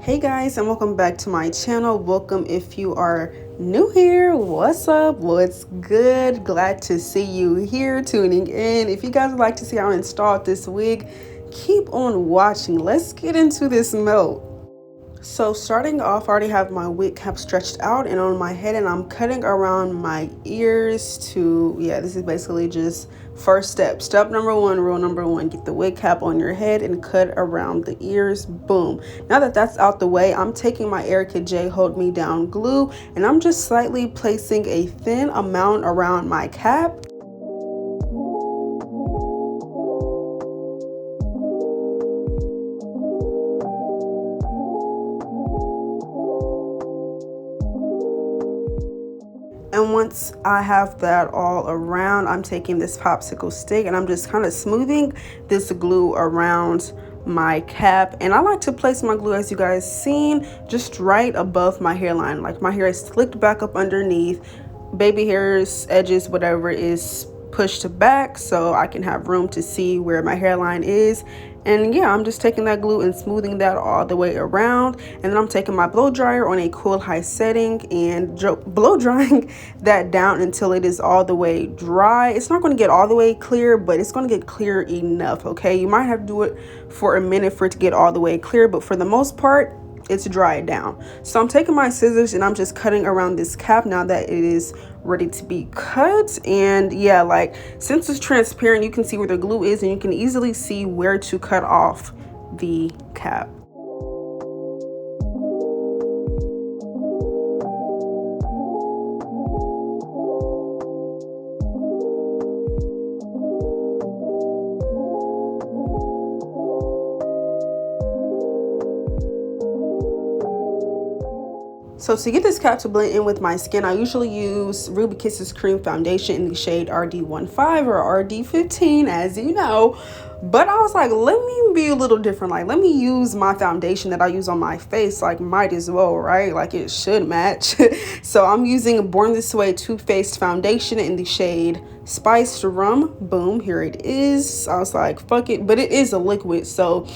Hey guys, and welcome back to my channel. Welcome if you are new here. What's up? What's good? Glad to see you here tuning in. If you guys would like to see how I installed this wig, keep on watching. Let's get into this melt. So starting off, I already have my wig cap stretched out and on my head, and I'm cutting around my ears to, this is basically just first step. Step number one, rule number one, get the wig cap on your head and cut around the ears. Boom. Now that that's out the way, I'm taking my Erica J Hold Me Down glue and I'm just slightly placing a thin amount around my cap. And once I have that all around, I'm taking this popsicle stick and I'm just kind of smoothing this glue around my cap. And I like to place my glue, as you guys seen, just right above my hairline. Like my hair is slicked back up underneath, baby hairs, edges, whatever is pushed back so I can have room to see where my hairline is. And yeah, I'm just taking that glue and smoothing that all the way around. And then I'm taking my blow dryer on a cool high setting and blow drying that down until it is all the way dry. It's not going to get all the way clear, but it's going to get clear enough, okay? You might have to do it for a minute for it to get all the way clear, but for the most part, it's dried down. So I'm taking my scissors and I'm just cutting around this cap now that it is ready to be cut. And yeah, like since it's transparent, you can see where the glue is and you can easily see where to cut off the cap. So to get this cap to blend in with my skin, I usually use Ruby Kisses Cream Foundation in the shade RD15 or RD15, as you know. But I was like, let me be a little different. Like, let me use my foundation that I use on my face. Like, might as well, right? Like, it should match. So I'm using Born This Way Too Faced Foundation in the shade Spiced Rum. Boom, here it is. I was like, fuck it. But it is a liquid, so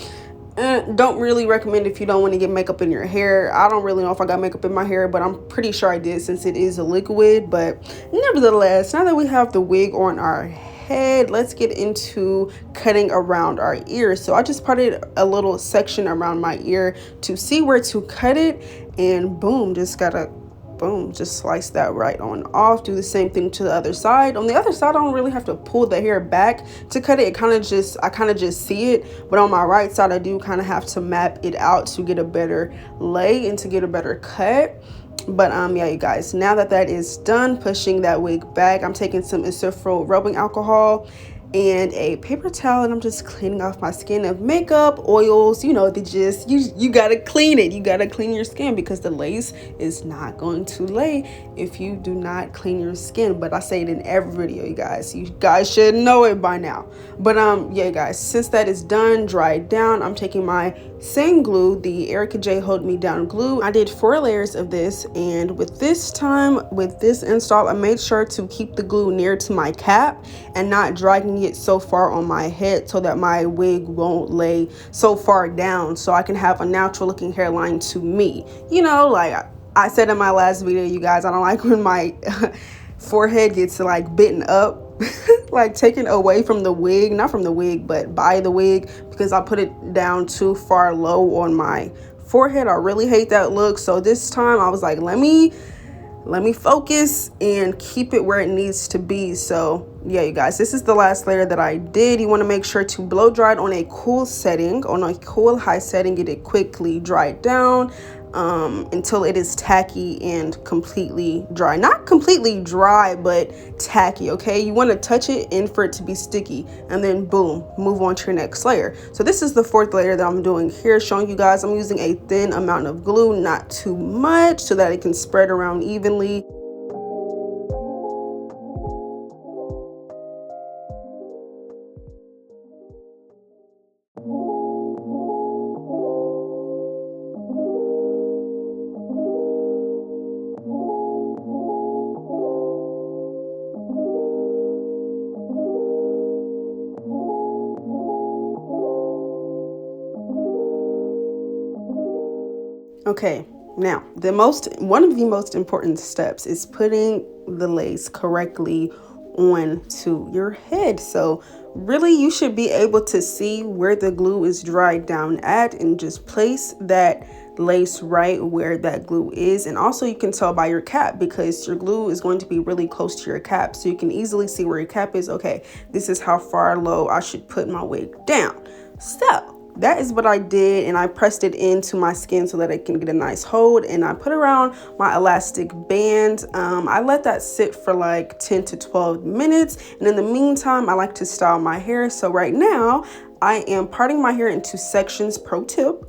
don't really recommend if you don't want to get makeup in your hair. I don't really know if I got makeup in my hair, but I'm pretty sure I did since it is a liquid. But nevertheless, now that we have the wig on our head, let's get into cutting around our ears. So I just parted a little section around my ear to see where to cut it, and boom, just slice that right on off. Do the same thing to the other side. On the other side, I don't really have to pull the hair back to cut it. I kind of just see it, but on my right side, I do kind of have to map it out to get a better lay and to get a better cut. But yeah, you guys, now that that is done, pushing that wig back, I'm taking some isopropyl rubbing alcohol and a paper towel, and I'm just cleaning off my skin of makeup, oils, you know, you gotta clean it. You gotta clean your skin because the lace is not going to lay if you do not clean your skin. But I say it in every video, you guys should know it by now. But yeah, guys, since that is done, dried down, I'm taking my same glue, the Erica J Hold Me Down glue. I did 4 layers of this, and with this install, I made sure to keep the glue near to my cap and not dragging it so far on my head so that my wig won't lay so far down, so I can have a natural looking hairline to me. You know, like I said in my last video, you guys, I don't like when my forehead gets like bitten up like taken away from the wig, not from the wig, but by the wig, because I put it down too far low on my forehead. I really hate that look. So this time I was like, let me focus and keep it where it needs to be. So yeah, you guys, this is the last layer that I did. You want to make sure to blow dry it on a cool setting, on a cool high setting. Get it quickly dried down until it is tacky and completely dry. Not completely dry, but tacky, okay? You want to touch it in for it to be sticky, and then boom, move on to your next layer. So this is the 4th layer that I'm doing here, showing you guys I'm using a thin amount of glue, not too much, so that it can spread around evenly. Okay, now one of the most important steps is putting the lace correctly onto your head. So really you should be able to see where the glue is dried down at and just place that lace right where that glue is. And also you can tell by your cap, because your glue is going to be really close to your cap, so you can easily see where your cap is. Okay, this is how far low I should put my wig down. So that is what I did, and I pressed it into my skin so that it can get a nice hold, and I put around my elastic band. I let that sit for like 10 to 12 minutes, and in the meantime I like to style my hair. So right now I am parting my hair into sections, pro tip,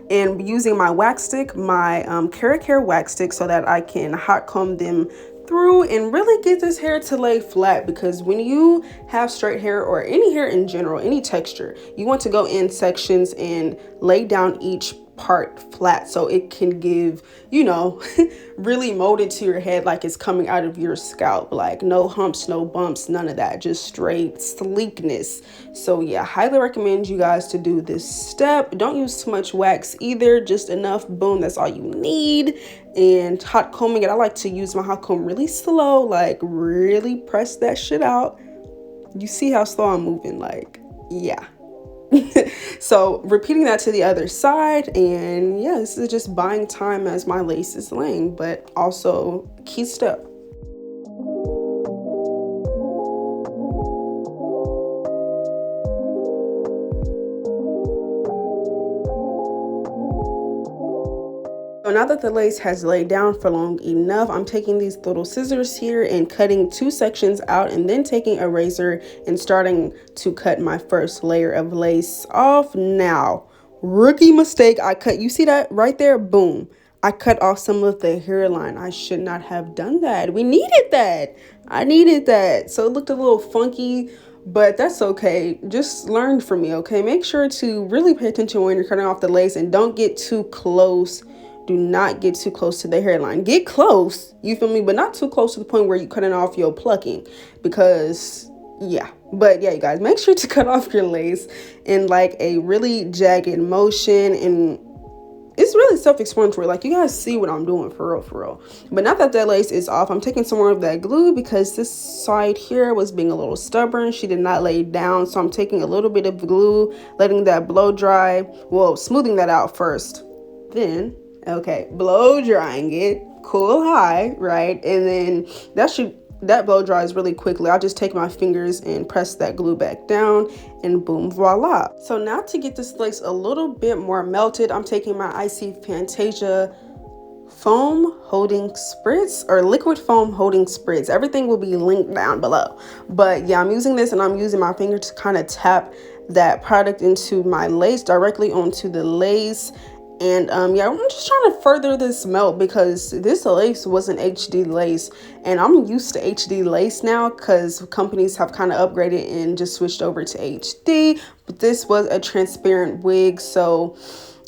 and using my wax stick, my carrot hair wax stick, so that I can hot comb them through and really get this hair to lay flat. Because when you have straight hair, or any hair in general, any texture, you want to go in sections and lay down each part flat so it can give, you know, really molded to your head, like it's coming out of your scalp, like no humps, no bumps, none of that, just straight sleekness. So yeah, highly recommend you guys to do this step. Don't use too much wax either, just enough. Boom, that's all you need. And hot combing it, I like to use my hot comb really slow, like really press that shit out. You see how slow I'm moving, like, yeah. So repeating that to the other side, and yeah, this is just buying time as my lace is laying, but also key step. So now that the lace has laid down for long enough, I'm taking these little scissors here and cutting 2 sections out, and then taking a razor and starting to cut my first layer of lace off. Now, rookie mistake, you see that right there? Boom. I cut off some of the hairline. I should not have done that. We needed that. I needed that. So it looked a little funky, but that's okay. Just learn from me, okay? Make sure to really pay attention when you're cutting off the lace, and don't get too close. Do not get too close to the hairline. Get close, you feel me? But not too close to the point where you're cutting off your plucking, because yeah. But yeah, you guys, make sure to cut off your lace in like a really jagged motion, and it's really self-explanatory. Like, you guys see what I'm doing, for real, for real. But now that that lace is off, I'm taking some more of that glue, because this side here was being a little stubborn. She did not lay down, so I'm taking a little bit of glue, letting that blow dry. Well, smoothing that out first, then okay, blow drying it, cool high, right? And then that blow dries really quickly. I'll just take my fingers and press that glue back down, and boom, voila. So now to get this lace a little bit more melted, I'm taking my Icy Fantasia foam holding spritz, or liquid foam holding spritz. Everything will be linked down below. But yeah, I'm using this, and I'm using my finger to kind of tap that product into my lace, directly onto the lace. And yeah, I'm just trying to further this melt, because this lace was an HD lace, and I'm used to HD lace now because companies have kind of upgraded and just switched over to HD. But this was a transparent wig, so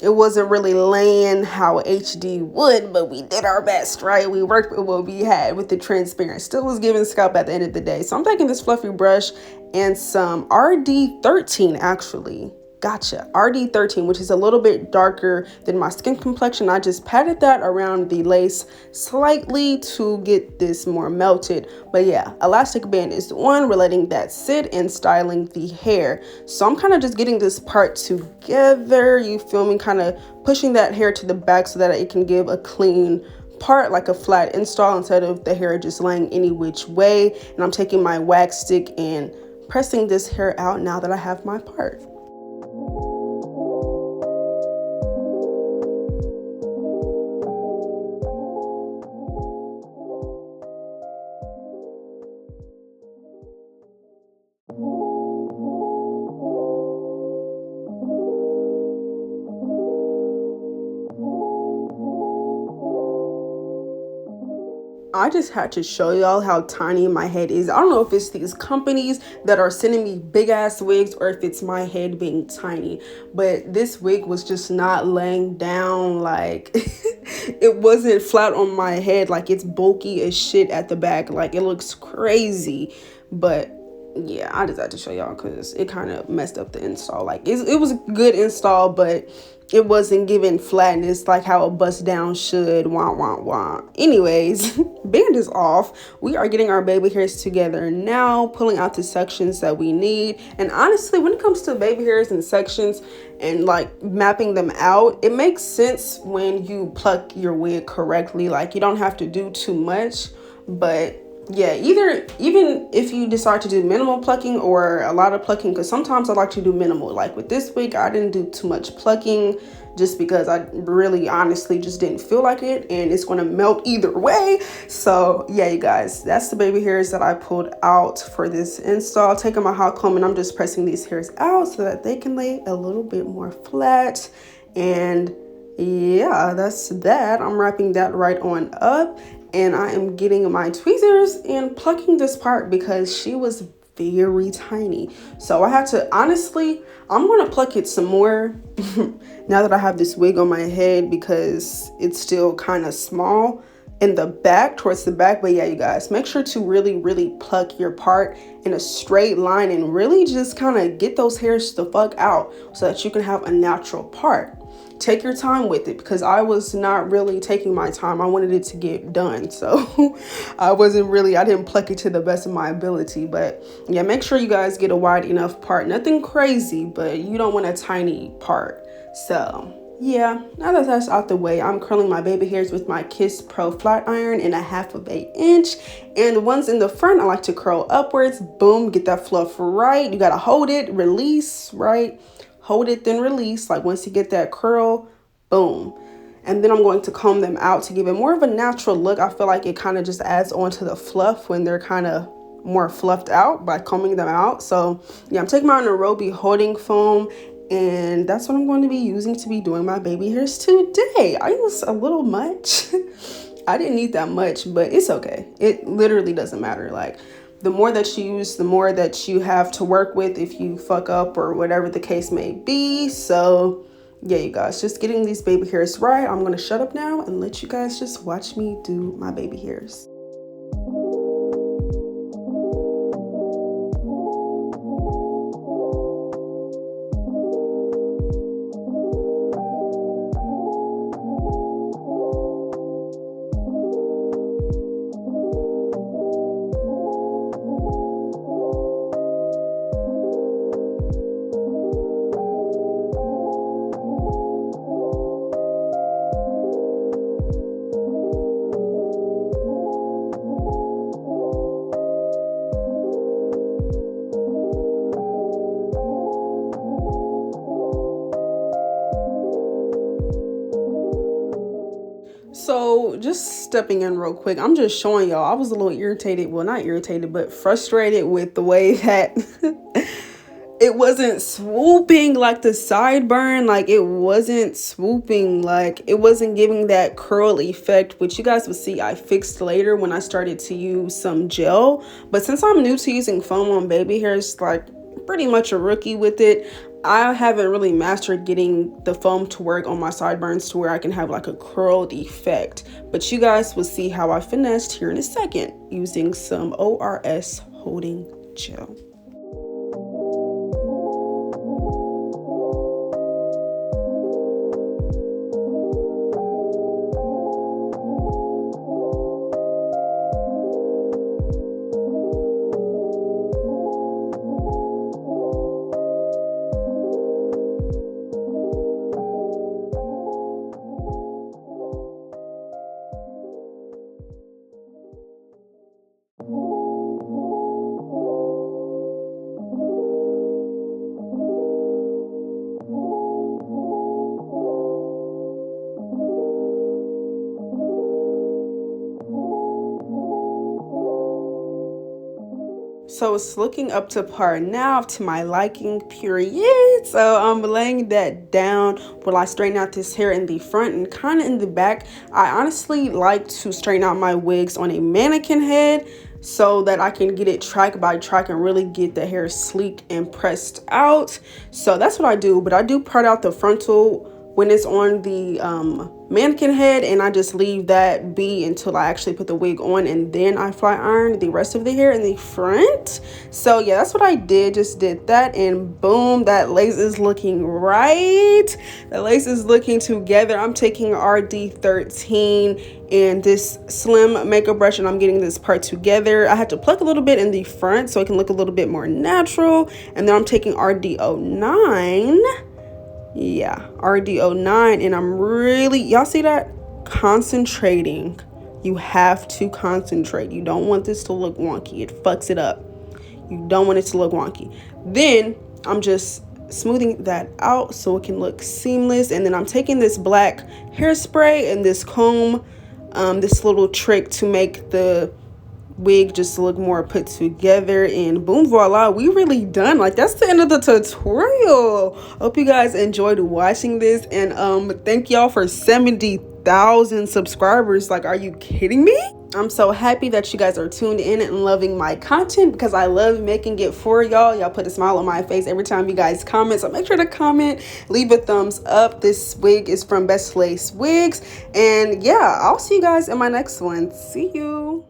it wasn't really laying how HD would, but we did our best, right? We worked with what we had with the transparent. Still was giving scalp at the end of the day. So I'm taking this fluffy brush and some RD13, actually. Gotcha, RD13, which is a little bit darker than my skin complexion. I just patted that around the lace slightly to get this more melted. But yeah, elastic band is the one. We're letting that sit and styling the hair. So I'm kind of just getting this part together, you feel me? Kind of pushing that hair to the back so that it can give a clean part, like a flat install, instead of the hair just laying any which way. And I'm taking my wax stick and pressing this hair out now that I have my part. I just had to show y'all how tiny my head is. I don't know if it's these companies that are sending me big ass wigs, or if it's my head being tiny, but this wig was just not laying down. Like it wasn't flat on my head. Like, it's bulky as shit at the back. Like, it looks crazy. But yeah, I just had to show y'all because it kind of messed up the install. Like, it was a good install, but it wasn't giving flatness like how a bust down should. Wah wah wah. Anyways, band is off. We are getting our baby hairs together now, pulling out the sections that we need. And honestly, when it comes to baby hairs and sections and like mapping them out, it makes sense when you pluck your wig correctly. Like, you don't have to do too much. But yeah, even if you decide to do minimal plucking or a lot of plucking, because sometimes I like to do minimal. Like with this wig, I didn't do too much plucking just because I really honestly just didn't feel like it, and it's going to melt either way. So yeah, you guys, that's the baby hairs that I pulled out for this install. Taking my hot comb and I'm just pressing these hairs out so that they can lay a little bit more flat. And yeah, that's that. I'm wrapping that right on up. And I am getting my tweezers and plucking this part because she was very tiny. So I had to, honestly, I'm going to pluck it some more now that I have this wig on my head because it's still kind of small in the back, towards the back. But yeah, you guys, make sure to really pluck your part in a straight line and really just kind of get those hairs the fuck out so that you can have a natural part. Take your time with it because I was not really taking my time. I wanted it to get done. So I didn't pluck it to the best of my ability. But yeah, make sure you guys get a wide enough part. Nothing crazy, but you don't want a tiny part. So yeah, now that that's out the way, I'm curling my baby hairs with my Kiss Pro flat iron in a 1/2 inch. And the ones in the front, I like to curl upwards. Boom, get that fluff right. You gotta hold it, release, right? Hold it, then release. Like once you get that curl, boom. And then I'm going to comb them out to give it more of a natural look. I feel like it kind of just adds on to the fluff when they're kind of more fluffed out by combing them out. So yeah, I'm taking my Nairobi holding foam, and that's what I'm going to be using to be doing my baby hairs today. I used a little much. I didn't need that much, but it's okay. It literally doesn't matter. Like, the more that you use, the more that you have to work with if you fuck up or whatever the case may be. So yeah, you guys, just getting these baby hairs right. I'm gonna shut up now and let you guys just watch me do my baby hairs. So just stepping in real quick, I'm just showing y'all, I was a little irritated, well not irritated, but frustrated with the way that it wasn't swooping like the sideburn. Like it wasn't swooping, like it wasn't giving that curl effect, which you guys will see I fixed later when I started to use some gel. But since I'm new to using foam on baby hairs, like pretty much a rookie with it, I haven't really mastered getting the foam to work on my sideburns to where I can have like a curled effect. But you guys will see how I finessed here in a second using some ORS holding gel. So it's looking up to par now, to my liking, period. So I'm laying that down while I straighten out this hair in the front and kind of in the back. I honestly like to straighten out my wigs on a mannequin head so that I can get it track by track and really get the hair sleek and pressed out. So that's what I do. But I do part out the frontal when it's on the mannequin head, and I just leave that be until I actually put the wig on, and then I flat iron the rest of the hair in the front. So yeah, that's what I did. Just did that, and boom, that lace is looking right. The lace is looking together. I'm taking RD13 and this slim makeup brush, and I'm getting this part together. I had to pluck a little bit in the front so it can look a little bit more natural, and then I'm taking RD09. Yeah, RD09, and I'm really, y'all see that? Concentrating. You have to concentrate. You don't want this to look wonky. It fucks it up. You don't want it to look wonky. Then I'm just smoothing that out so it can look seamless, and then I'm taking this black hairspray and this comb, this little trick to make the wig just look more put together, and boom, voila, we really done. Like, that's the end of the tutorial. Hope you guys enjoyed watching this, and thank y'all for 70,000 subscribers. Like, are you kidding me? I'm so happy that you guys are tuned in and loving my content, because I love making it for y'all. Y'all put a smile on my face every time you guys comment, so make sure to comment, leave a thumbs up. This wig is from BestLaceWigs, and yeah, I'll see you guys in my next one. See you.